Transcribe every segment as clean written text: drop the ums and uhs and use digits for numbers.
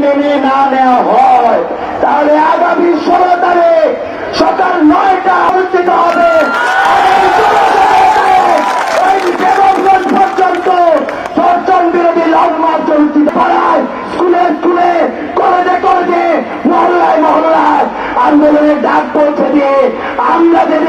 মেনে না নেওয়া হয় তাহলে আগামী 16 তারিখ সকাল 9টা অনুষ্ঠিত হবে। ওই দেবগঞ্জ পর্যন্ত ধর্ষণ বিরোধী লং মার্চ অনুষ্ঠিত করায় স্কুলে স্কুলে, কলেজে কলেজে, মহল্লায় মহল্লায় আন্দোলনের ডাক পৌঁছে দিয়ে আমরা যদি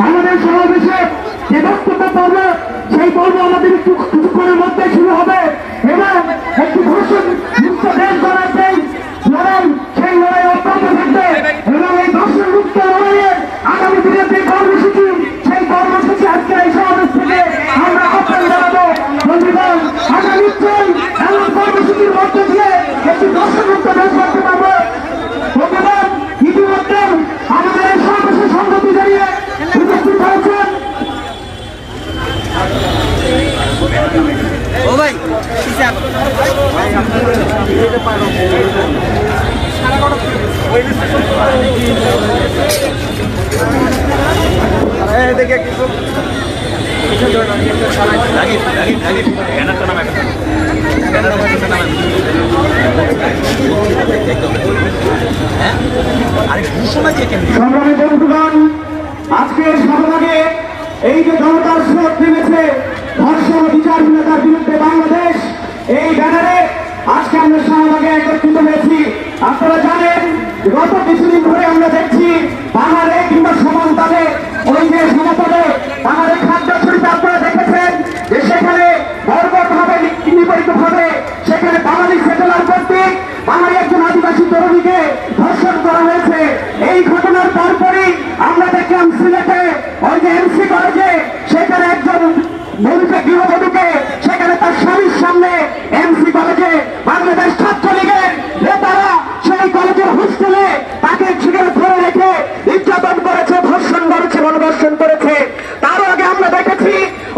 আমাদের সমাবেশে যে বক্তব্য পর্ব সেই পর্ব আমাদের কিছুক্ষণের মধ্যে শুরু হবে এবং একটি ধর্ষণ মুক্ত দেশ গড়ার লড়াই, সেই লড়াই অব্যাহত থাকবে এবং এই ধর্ষণ মুক্ত লড়াইয়ের আগামী দিনের যে কর্মসূচি, সেই কর্মসূচি আজকে এই সমাবেশ থেকে আমরা আহ্বান জানাবো। বন্ধুগণ, আমরা নিশ্চয়ই এমন কর্মসূচির মধ্যে দিয়ে একটি ধর্ষণ মুক্ত দেশ করতে পারবো। বন্ধুগণ, ইতিমধ্যে আমাদের এই সমাবেশের সংগতি জানিয়ে উপস্থিত হয়েছেন দেখে কিছু সংগ্রামী বন্ধুগণ, আজকের সভাগে এই যে জনতার স্রোত নেমেছে ধর্ষণ বিচারহীনতার বিরুদ্ধে বাংলাদেশ, এই ব্যানারে আজকে আমরা শাহবাগে একত্রিত হয়েছি। আপনারা জানেন গত কিছুদিন ধরে আমরা দেখছি বাংলাদেশ কিংবা সমানতালে ওই যে সমতলে বাংলাদেশ খাদ্যছড়িতে আপনারা দেখেছেন যে সেখানে বর্বরভাবে নিপীড়িতভাবে সেখানে বাঙালি সেটেলার কর্তৃক বাঙালি একজন আদিবাসী তরুণীকে ধর্ষণ করা হয়েছে। এই ঘটনার পরপরই আমরা দেখলাম সিলেটে ওই যে এমসি কলেজে সেখানে একজন মহিলা গৃহবধূকে সেখানে তার স্বামীর সামনে এমসি কলেজে বাংলাদেশ ছাত্রলীগের নেতারা সেই কলেজের হোস্টেলে তাকে সেখানে ধরে রেখে নির্যাতন করেছে, ধর্ষণ করেছে, গণধর্ষণ করেছে। তারও আগে আমরা দেখেছি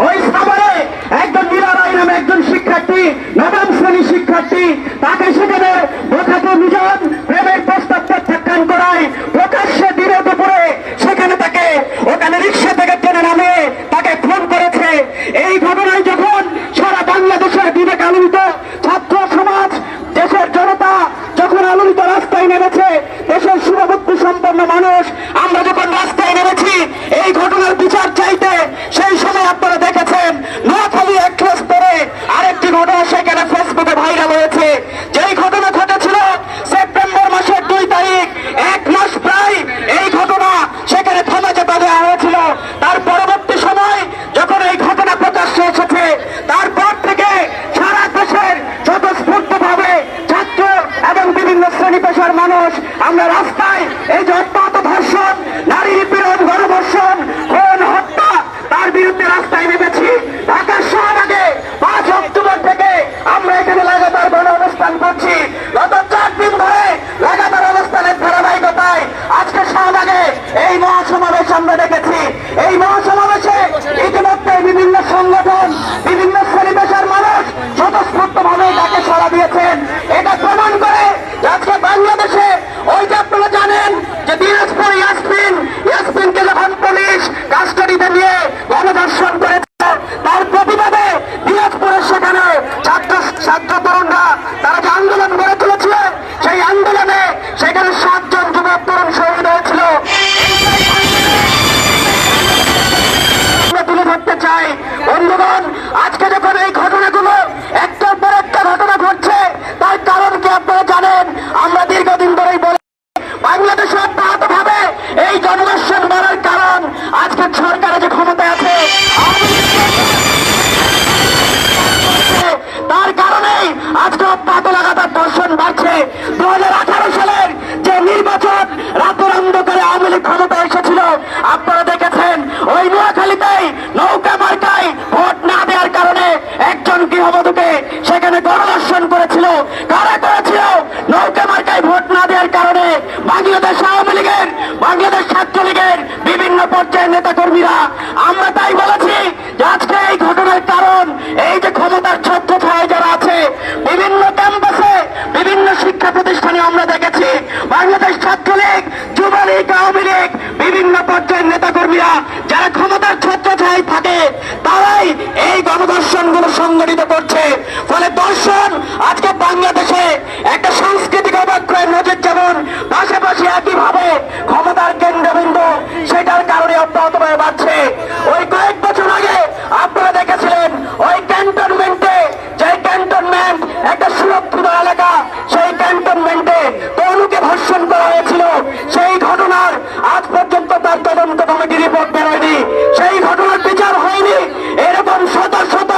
ওই সাভারে একজন নীলারাই নামে একজন শিক্ষার্থী, নবম শ্রেণীর শিক্ষার্থী, তাকে সেখানে বোখাতে নিজন প্রেমের প্রস্তাব প্রত্যাখ্যান করায় প্রকাশ্যে দিনে দুপুরে সেখানে তাকে ওখানে রিক্সা থেকে টেনে নামে তাকে খুন করেছে। এই ঘটনায় যখন সারা বাংলাদেশের বিবেক আলোড়িত ছাত্র সমাজ, দেশের জনতা যখন আলোড়িত রাস্তায় নেমেছে, দেশের শুভবুদ্ধি সম্পন্ন মানুষ আমরা যখন রাস্তায় নেমেছি এই ঘটনার বিচার চাইতে, সেই সময় আপনারা দেখেছেন নোয়াখালী একস্তরে আরেকটি ঘটনা সেখানে ফেসবুকে ভাইরাল হয়েছে। যেই ঘটনা ঘটেছিল সেপ্টেম্বর মাসের 2 তারিখ, 1 মাস প্রায় এই ঘটনা সেখানে থামাচাপা দেওয়া হয়েছিল। তার পরবর্তী সময় যখন এই ঘটনা প্রকাশ্যে এসেছে, তারপর থেকে সারা দেশের স্বতঃস্ফূর্তভাবে ছাত্র এবং বিভিন্ন শ্রেণী পেশার মানুষ আমরা রাস্তায় এই যে অব্যাহত ধর্ষণ, নারী বাংলাদেশ ছাত্রলীগের বিভিন্ন পর্যায়ের নেতাকর্মীরা। আমরা তাই বলেছি যে আজকে এই ঘটনার কারণ এই যে ক্ষমতার ছত্রছায়ায় যারা আছে বিভিন্ন ক্যাম্পাসে, বিভিন্ন শিক্ষা প্রতিষ্ঠানে আমরা দেখেছি বাংলাদেশ ছাত্রলীগ, যুবলীগ, আওয়ামী লীগ বিভিন্ন পর্যায়ের নেতাকর্মীরা যারা ক্ষমতার ছত্রছায়ায় থাকে তারাই এই গণধর্ষণগুলো সংগঠিত করছে। ফলে দর্শন আজকে বাংলাদেশে একটা সাংস্কৃতিক অবক্ষয়ের নজির, যেমন পাশাপাশি একইভাবে ক্ষমতার কেন্দ্রবিন্দু সেটার কারণে অব্যাহতভাবে বাড়ছে। ওই কয়েক বছর আগে আপনারা দেখেছিলেন ওই ক্যান্টনমেন্টে, যে ক্যান্টনমেন্ট একটা সুরক্ষিত এলাকা, সেই ক্যান্টনমেন্টে তনুকে ধর্ষণ করা হয়েছিল। সেই ঘটনার আজ পর্যন্ত তার তদন্ত কমিটি রিপোর্ট বেরোয়নি, সেই ঘটনার বিচার হয়নি। এরকম শত শত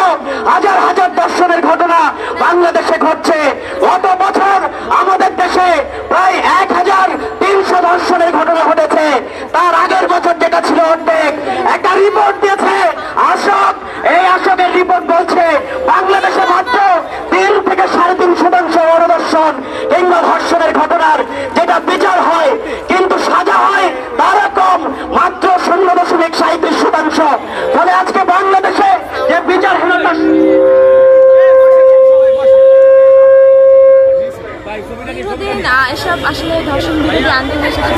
হাজার হাজার ধর্ষণের ঘটনা বাংলাদেশে ঘটছে। গত বছর আমাদের দেশে প্রায় 1300 ধর্ষণের ঘটনা ঘটেছে। তার আগের বছর যেটা ছিল অর্ধেক। একটা রিপোর্ট দিয়েছে আশোক, এই আশোকের রিপোর্ট বলছে বাংলাদেশে মাত্র 3 থেকে 3.5% গণধর্ষণ কিংবা ধর্ষণের ঘটনার যেটা বিচার হয় কিন্তু সাজা হয় তারা কম, মাত্র 0.37%। ফলে আজকে বাংলাদেশে যে বিচারহীনতা দীর্ঘদিন এসব আসলে ধর্ষণ বিরোধী আন্দোলনের সাথে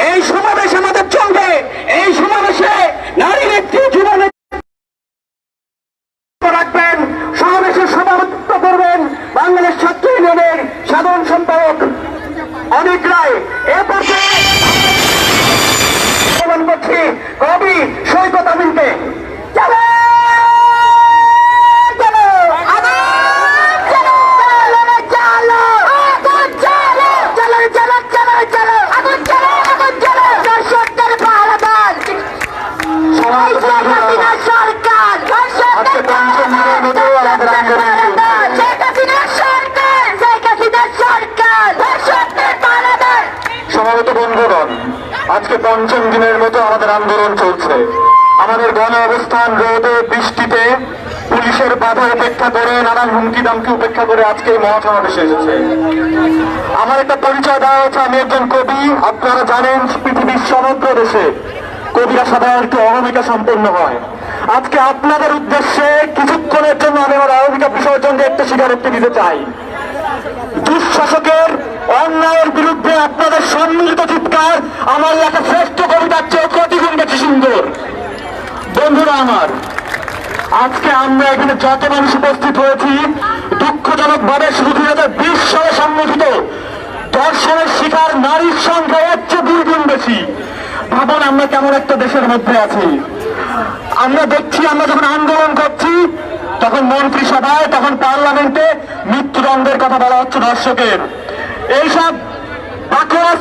এই সমাবেশ আমাদের চলবে। এই সমাবেশে নারী নেত্রী জীবনে রাখবেন, সমাবেশের সভাপতিত্ব করবেন বাংলাদেশ ছাত্র ইউনিয়নের সাধারণ সম্পাদক অনিক রায়। এ পর্যায়ে আহ্বান করছি কবি সৈকত আমিনকে। সমাগত বন্ধুগণ, আজকে 5ম দিনের মতো আমাদের আন্দোলন চলছে। আমাদের গণ অবস্থান রোদে বৃষ্টিতে পুলিশের বাধা উপেক্ষা করে, নানান হুমকি দামকি উপেক্ষা করে আজকে এই মহাসমাবেশে এসেছে। আমার একটা পরিচয় দেওয়া হচ্ছে, আমি একজন কবি। আপনারা জানেন পৃথিবীর সমগ্র দেশে কবিরা সাধারণত অহমিকা সম্পন্ন হয়। আজকে আপনাদের উদ্দেশ্যে কিছুক্ষণের জন্য আমি আমার অহমিকা বিসর্জন দিয়ে একটা স্বীকারোক্তি দিতে চাই। দুঃশাসকের অন্যায়ের বিরুদ্ধে আপনাদের সম্মিলিত চিৎকার আমার লেখা শ্রেষ্ঠ কবিতার চেয়ে কোটি গুণ বেশি সুন্দর। বন্ধুরা আমার, আজকে আমরা এখানে যত মানুষ উপস্থিত হয়েছি, দুঃখজনক ভাবে শুধু 2020 সালে সংগঠিত ধর্ষণের শিকার নারীর সংখ্যা এর চেয়ে 2 গুণ বেশি। ভাবুন আমরা কেমন একটা দেশের মধ্যে আছি। আমরা দেখছি, আমরা যখন আন্দোলন করছি তখন মন্ত্রিসভায়, তখন পার্লামেন্টে মৃত্যুদণ্ডের কথা বলা হচ্ছে ধর্ষকের। এইসব বাকওয়াস